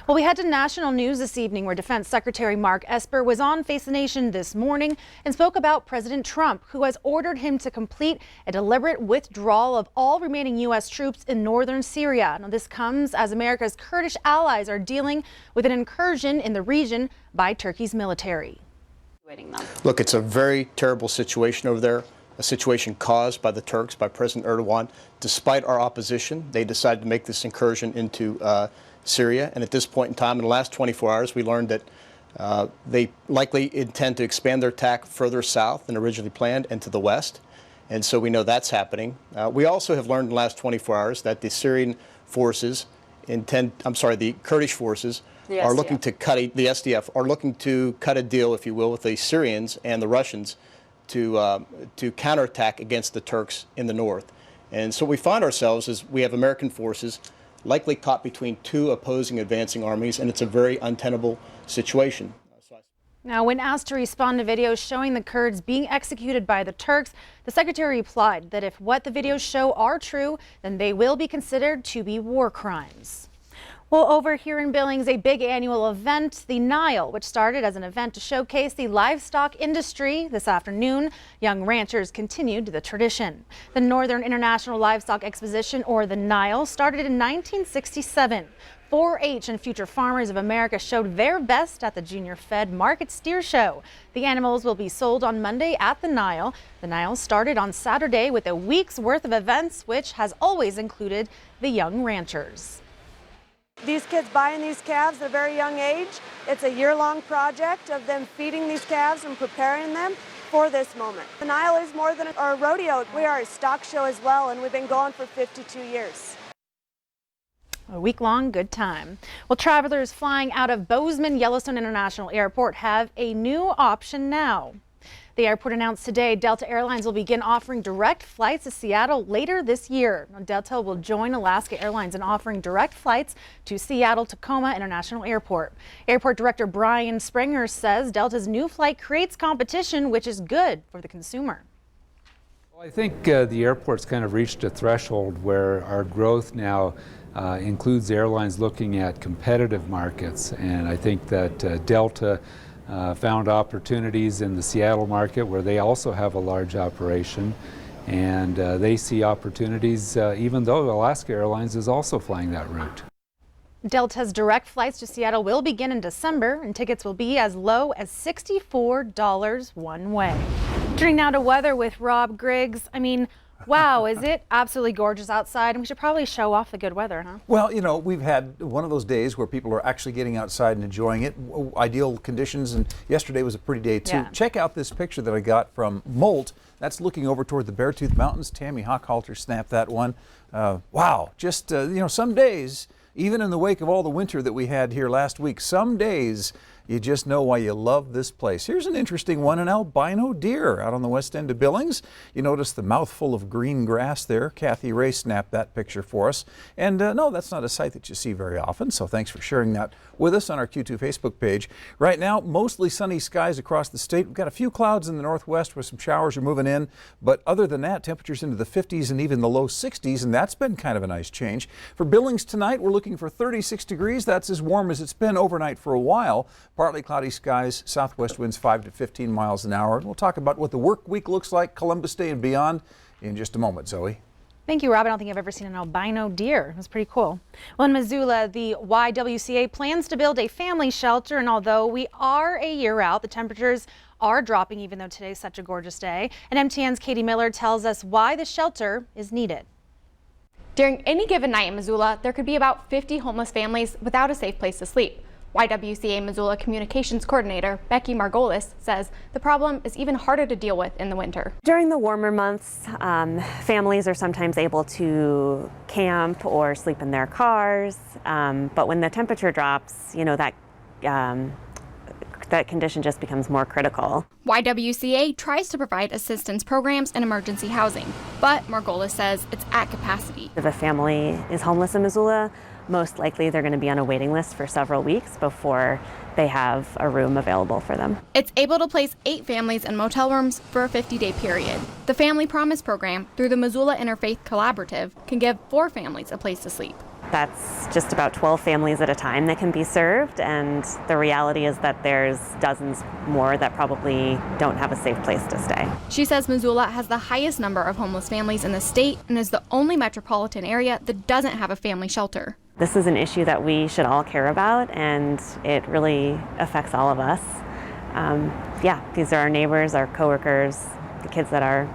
Well, we head to national news this evening where Defense Secretary Mark Esper was on Face the Nation this morning and spoke about President Trump, who has ordered him to complete a deliberate withdrawal of all remaining U.S. troops in northern Syria. Now, this comes as America's Kurdish allies are dealing with an incursion in the region by Turkey's military. Look, it's a very terrible situation over there, a situation caused by the Turks, by President Erdogan. Despite our opposition, they decided to make this incursion into Syria, and at this point in time, in the last 24 hours, we learned that they likely intend to expand their attack further south than originally planned and to the west, and so we know that's happening. We also have learned in the last 24 hours that the Syrian forces the Kurdish forces are looking to cut the SDF are looking to cut a deal, if you will, with the Syrians and the Russians to counterattack against the Turks in the north. And so we find ourselves as we have American forces likely caught between two opposing advancing armies, and it's a very untenable situation. Now, when asked to respond to videos showing the Kurds being executed by the Turks, the secretary replied that if what the videos show are true, then they will be considered to be war crimes. Well, over here in Billings, a big annual event, the Nile, which started as an event to showcase the livestock industry. This afternoon, young ranchers continued the tradition. The Northern International Livestock Exposition, or the Nile, started in 1967. 4-H and future farmers of America showed their best at the Junior Fed Market Steer Show. The animals will be sold on Monday at the Nile. The Nile started on Saturday with a week's worth of events, which has always included the young ranchers. These kids buying these calves at a very young age. It's a year-long project of them feeding these calves and preparing them for this moment. The Nile is more than a rodeo. We are a stock show as well, and we've been going for 52 years. A week-long good time. Well, travelers flying out of Bozeman Yellowstone International Airport have a new option now. The airport announced today Delta Airlines will begin offering direct flights to Seattle later this year. Now, Delta will join Alaska Airlines in offering direct flights to Seattle-Tacoma International Airport. Airport Director Brian Springer says Delta's new flight creates competition, which is good for the consumer. Well, I think the airport's kind of reached a threshold where our growth now includes airlines looking at competitive markets, and I think that Delta found opportunities in the Seattle market where they also have a large operation, and they see opportunities even though Alaska Airlines is also flying that route. Delta's direct flights to Seattle will begin in December, and tickets will be as low as $64 one way. Turning now to weather with Rob Griggs. I mean, wow, is it absolutely gorgeous outside? And we should probably show off the good weather, huh? Well, you know, we've had one of those days where people are actually getting outside and enjoying it. Ideal conditions, and yesterday was a pretty day too. Yeah. Check out this picture that I got from Molt. That's looking over toward the Beartooth Mountains. Tammy Hochhalter snapped that one. Wow, just, you know, some days, even in the wake of all the winter that we had here last week, some days you just know why you love this place. Here's an interesting one, an albino deer out on the west end of Billings. You notice the mouthful of green grass there. Kathy Ray snapped that picture for us. And no, that's not a sight that you see very often, so thanks for sharing that with us on our Q2 Facebook page. Right now, mostly sunny skies across the state. We've got a few clouds in the northwest where some showers are moving in, but other than that, temperatures into the 50s and even the low 60s, and that's been kind of a nice change. For Billings tonight, we're looking for 36 degrees. That's as warm as it's been overnight for a while. Partly cloudy skies, southwest winds 5 to 15 miles an hour. We'll talk about what the work week looks like, Columbus Day and beyond, in just a moment. Zoe. Thank you, Rob. I don't think I've ever seen an albino deer. It was pretty cool. Well, in Missoula, the YWCA plans to build a family shelter, and although we are a year out, the temperatures are dropping even though today's such a gorgeous day. And MTN's Katie Miller tells us why the shelter is needed. During any given night in Missoula, there could be about 50 homeless families without a safe place to sleep. YWCA Missoula Communications Coordinator Becky Margolis says the problem is even harder to deal with in the winter. During the warmer months, families are sometimes able to camp or sleep in their cars, but when the temperature drops, you know, that condition just becomes more critical. YWCA tries to provide assistance programs and emergency housing, but Margolis says it's at capacity. If a family is homeless in Missoula, most likely they're going to be on a waiting list for several weeks before they have a room available for them. It's able to place 8 families in motel rooms for a 50-day period. The Family Promise program, through the Missoula Interfaith Collaborative, can give 4 families a place to sleep. That's just about 12 families at a time that can be served, and the reality is that there's dozens more that probably don't have a safe place to stay. She says Missoula has the highest number of homeless families in the state and is the only metropolitan area that doesn't have a family shelter. This is an issue that we should all care about, and it really affects all of us. These are our neighbors, our coworkers, the kids that our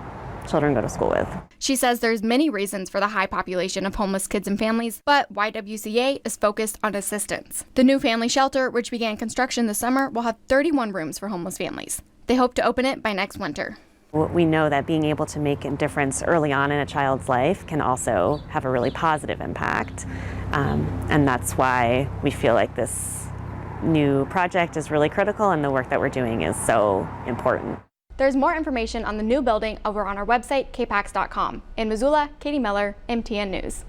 children go to school with. She says there's many reasons for the high population of homeless kids and families, but YWCA is focused on assistance. The new family shelter, which began construction this summer, will have 31 rooms for homeless families. They hope to open it by next winter. We know that being able to make a difference early on in a child's life can also have a really positive impact. And that's why we feel like this new project is really critical and the work that we're doing is so important. There's more information on the new building over on our website, kpax.com. In Missoula, Katie Miller, MTN News.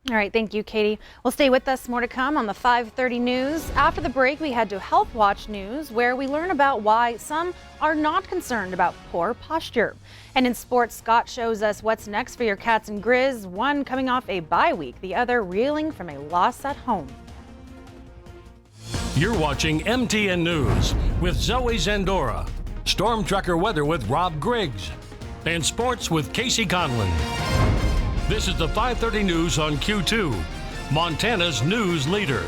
All right, thank you, Katie. Well, stay with us. More to come on the 5:30 news. After the break, we head to Health Watch News, where we learn about why some are not concerned about poor posture. And in sports, Scott shows us what's next for your Cats and Grizz, one coming off a bye week, the other reeling from a loss at home. You're watching MTN News with Zoe Zandora, Storm Tracker weather with Rob Griggs, and sports with Casey Conlon. This is the 5:30 news on Q2, Montana's news leader.